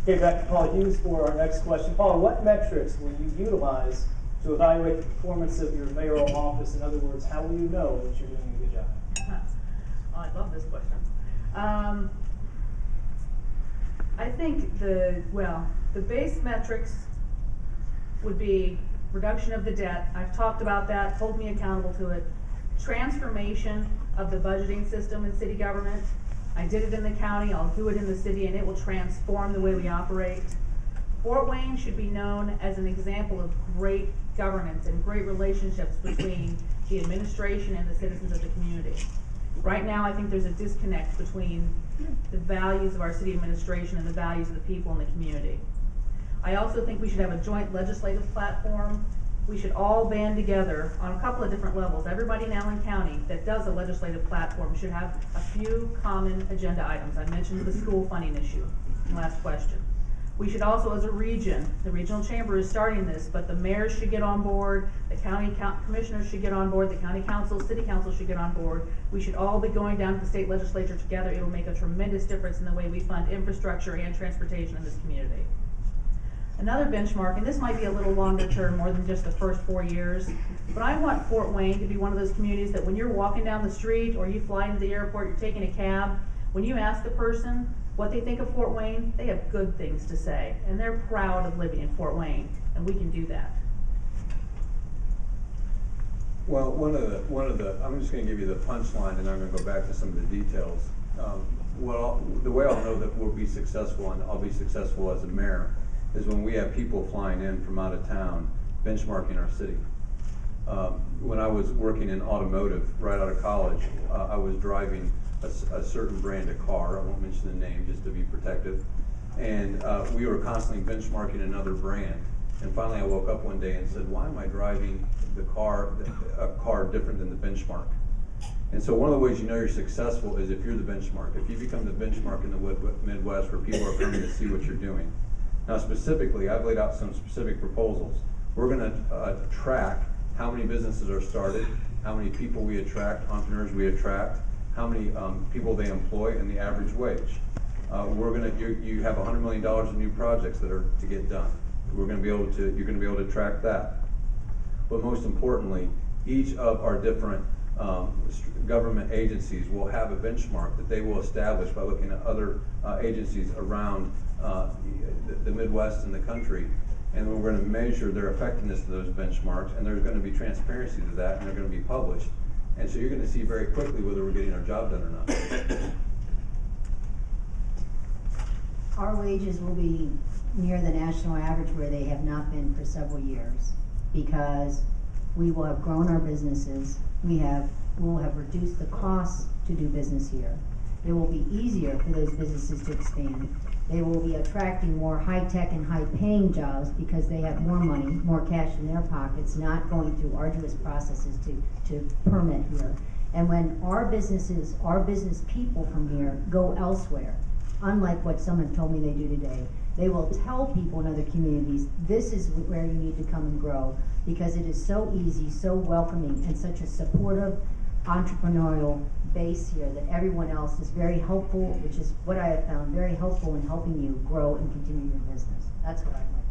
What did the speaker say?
Okay, back to Paula Hughes for our next question. Paula, what metrics will you utilize to evaluate the performance of your mayoral office? In other words, how will you know that you're doing a good job? Oh, I love this question. I think the base metrics would be reduction of the debt. I've talked about that, hold me accountable to it. Transformation of the budgeting system in city government. I did it in the county, I'll do it in the city, and it will transform the way we operate. Fort Wayne should be known as an example of great governance and great relationships between the administration and the citizens of the community. Right now, I think there's a disconnect between the values of our city administration and the values of the people in the community. I also think we should have a joint legislative platform. We should all band together on a couple of different levels. Everybody in Allen County that does a legislative platform should have a few common agenda items. I mentioned the school funding issue, last question. We should also, as a region, the regional chamber is starting this, but the mayors should get on board, the county commissioners should get on board, the county council, city council should get on board. We should all be going down to the state legislature together. It'll make a tremendous difference in the way we fund infrastructure and transportation in this community. Another benchmark, and this might be a little longer term, more than just the first 4 years, but I want Fort Wayne to be one of those communities that when you're walking down the street or you fly into the airport, you're taking a cab, when you ask the person what they think of Fort Wayne, they have good things to say, and they're proud of living in Fort Wayne, and we can do that. Well, I'm just going to give you the punchline, and I'm going to go back to some of the details. The way I'll know that we'll be successful, and I'll be successful as a mayor, is when we have people flying in from out of town benchmarking our city. When I was working in automotive right out of college, I was driving a certain brand of car. I won't mention the name just to be protective. And we were constantly benchmarking another brand. And finally I woke up one day and said, why am I driving a car different than the benchmark? And so one of the ways you know you're successful is if you're the benchmark. If you become the benchmark in the Midwest where people are coming to see what you're doing. Now specifically, I've laid out some specific proposals. We're going to track how many businesses are started, how many people we attract, entrepreneurs we attract, how many people they employ, and the average wage. You have $100 million in new projects that are to get done. You're going to be able to track that. But most importantly, each of our different government agencies will have a benchmark that they will establish by looking at other agencies around the Midwest and the country, and we're going to measure their effectiveness of those benchmarks, and there's going to be transparency to that, and they're going to be published. And so you're going to see very quickly whether we're getting our job done or not. Our wages will be near the national average where they have not been for several years, because we will have grown our businesses. We will have reduced the costs to do business here. It will be easier for those businesses to expand. They will be attracting more high-tech and high-paying jobs because they have more money, more cash in their pockets, not going through arduous processes to permit here. And when our business people from here go elsewhere, unlike what someone told me they do today, they will tell people in other communities, this is where you need to come and grow, because it is so easy, so welcoming, and such a supportive, entrepreneurial base here that everyone else is very helpful, which is what I have found very helpful in helping you grow and continue your business. That's what I'd like